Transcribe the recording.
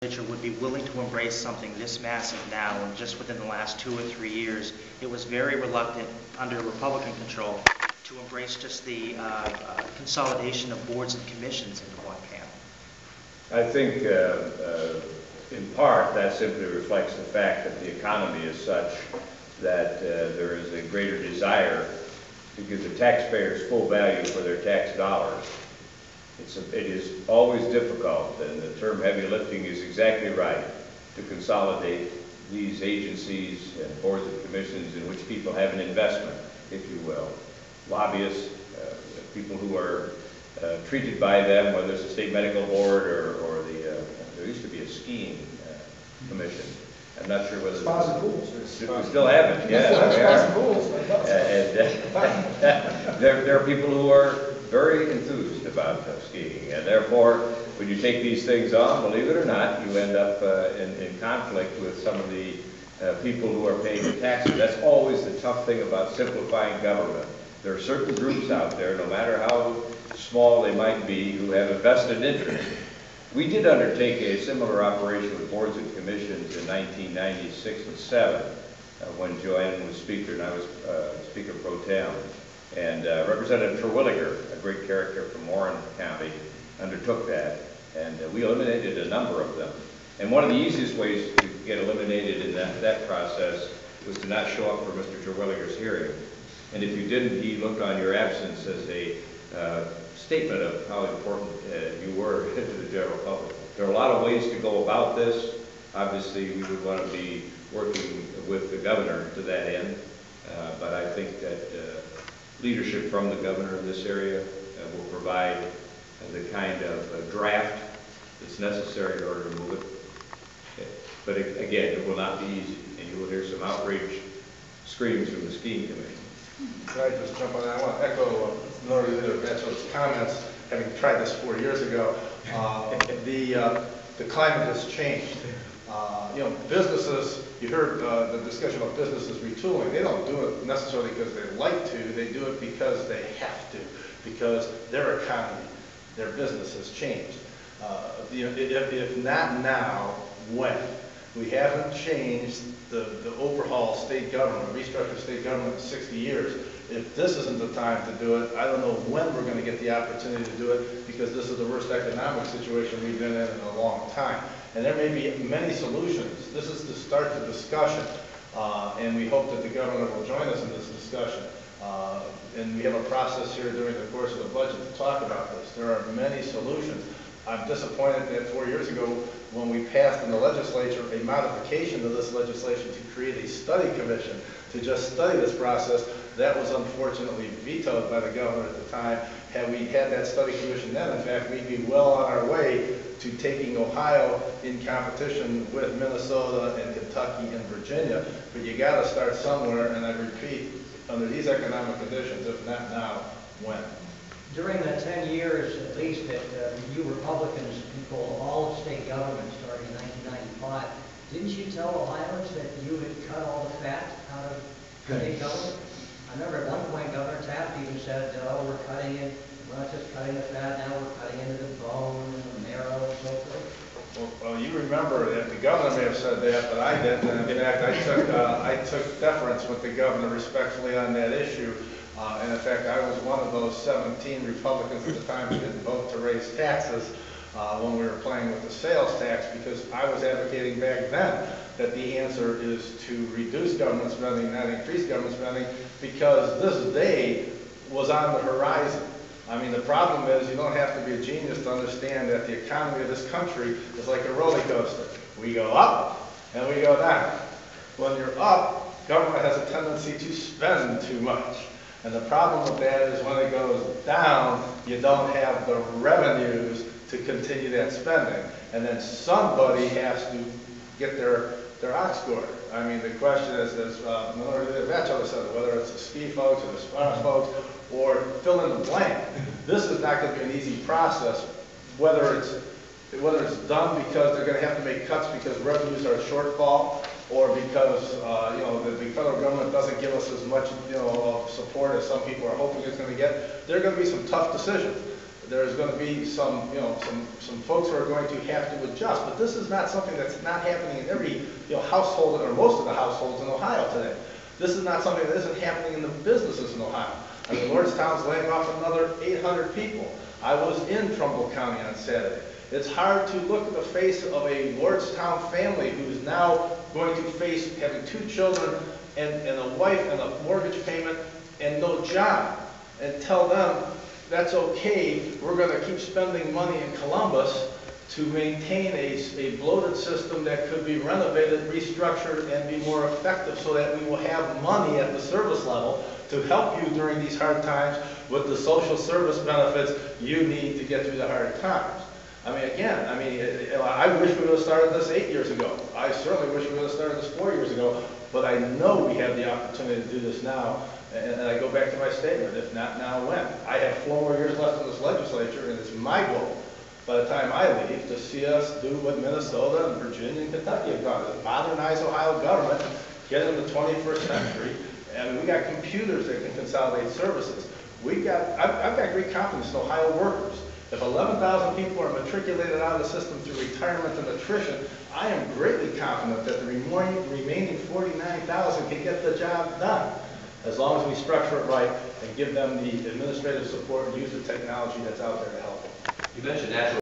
legislature would be willing to embrace something this massive now, and just within the last 2 or 3 years, it was very reluctant under Republican control to embrace just the consolidation of boards and commissions into one panel. I think in part that simply reflects the fact that the economy is such that there is a greater desire to give the taxpayers full value for their tax dollars. It is always difficult, and the term heavy lifting is exactly right, to consolidate these agencies and boards and commissions in which people have an investment, if you will. Lobbyists, people who are treated by them, whether it's the state medical board or there used to be a skiing commission. I'm not sure whether Spas and pools. We still have it, yeah. There are people who are very enthused about skiing, and therefore, when you take these things on, believe it or not, you end up in conflict with some of the people who are paying the taxes. That's always the tough thing about simplifying government. There are certain groups out there, no matter how small they might be, who have a vested interest. We did undertake a similar operation with boards and commissions in 1996 and 7 when Joanne was Speaker and I was Speaker Pro Tem. And Representative Terwilliger, a great character from Warren County, undertook that. And we eliminated a number of them. And one of the easiest ways to get eliminated in that process was to not show up for Mr. Terwilliger's hearing. And if you didn't, he looked on your absence as a statement of how important you were to the general public. There are a lot of ways to go about this. Obviously, we would want to be working with the governor to that end, but I think that leadership from the governor in this area will provide the kind of draft that's necessary in order to move it. But again, it will not be easy, and you will hear some outraged screams from the skiing commission. Can I just jump on that? I want to echo Minority Leader Batchelder's comments. Having tried this 4 years ago, the climate has changed. Businesses, you heard the discussion about businesses retooling. They don't do it necessarily because they like to. They do it because they have to, because their economy, their business has changed. If not now, when? We haven't changed the overhaul state government, restructured state government in 60 years. If this isn't the time to do it, I don't know when we're going to get the opportunity to do it, because this is the worst economic situation we've been in a long time. And there may be many solutions. This is to start the discussion, and we hope that the governor will join us in this discussion. And we have a process here during the course of the budget to talk about this. There are many solutions. I'm disappointed that 4 years ago, when we passed in the legislature a modification to this legislation to create a study commission to just study this process, that was unfortunately vetoed by the governor at the time. Had we had that study commission then, in fact, we'd be well on our way to taking Ohio in competition with Minnesota and Kentucky and Virginia. But you got to start somewhere, and I repeat, under these economic conditions, if not now, when? During the 10 years, at least, that you Republicans controlled all of state government starting in 1995, didn't you tell Ohioans that you had cut all the fat out of state government? I remember at one point Governor Taft even said, oh, we're cutting it, we're not just cutting the fat, now we're cutting into the bone and the marrow and so forth. Well, you remember that the governor may have said that, but I didn't. And in fact, I took deference with the governor respectfully on that issue. And in fact, I was one of those 17 Republicans at the time who didn't vote to raise taxes when we were playing with the sales tax, because I was advocating back then that the answer is to reduce government spending, not increase government spending, because this day was on the horizon. I mean, the problem is you don't have to be a genius to understand that the economy of this country is like a roller coaster. We go up and we go down. When you're up, government has a tendency to spend too much. And the problem with that is when it goes down, you don't have the revenues to continue that spending. And then somebody has to get their ox gored. I mean, the question is, as Minority Leader Batchelder said, whether it's the ski folks or the spa folks, or fill in the blank. This is not going to be an easy process, whether it's done because they're going to have to make cuts because revenues are a shortfall, or because the federal government doesn't give us as much support as some people are hoping it's going to get. There are going to be some tough decisions. there's going to be some, you know, some folks who are going to have to adjust, but this is not something that's not happening in every, you know, household or most of the households in Ohio today. This is not something that isn't happening in the businesses in Ohio. I mean, Lordstown's laying off another 800 people. I was in Trumbull County on Saturday. It's hard to look at the face of a Lordstown family who's now going to face having 2 children and a wife and a mortgage payment and no job, and tell them that's okay, we're going to keep spending money in Columbus to maintain a bloated system that could be renovated, restructured, and be more effective so that we will have money at the service level to help you during these hard times with the social service benefits you need to get through the hard times. I mean, again, I wish we would have started this 8 years ago. I certainly wish we would have started this 4 years ago, but I know we have the opportunity to do this now. And I go back to my statement, if not now, when? I have 4 more years left in this legislature, and it's my goal, by the time I leave, to see us do what Minnesota and Virginia and Kentucky have done, is modernize Ohio government, get in the 21st century, and we got computers that can consolidate services. I've got great confidence in Ohio workers. If 11,000 people are matriculated out of the system through retirement and attrition, I am greatly confident that the remaining 49,000 can get the job done, as long as we structure it right and give them the administrative support and use the technology that's out there to help them. You mentioned natural